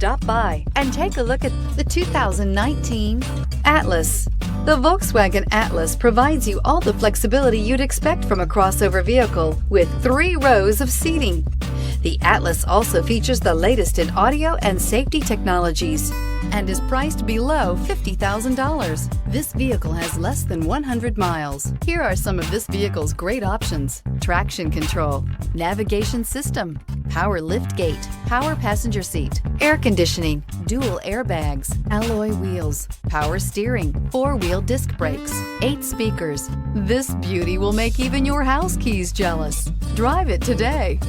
stop by and take a look at the 2019 Atlas. The Volkswagen Atlas provides you all the flexibility you'd expect from a crossover vehicle with 3 rows of seating. The Atlas also features the latest in audio and safety technologies and is priced below $50,000. This vehicle has less than 100 miles. Here are some of this vehicle's great options: traction control, navigation system, power liftgate, power passenger seat, air conditioning, dual airbags, alloy wheels, power steering, 4-wheel disc brakes, 8 speakers. This beauty will make even your house keys jealous. Drive it today.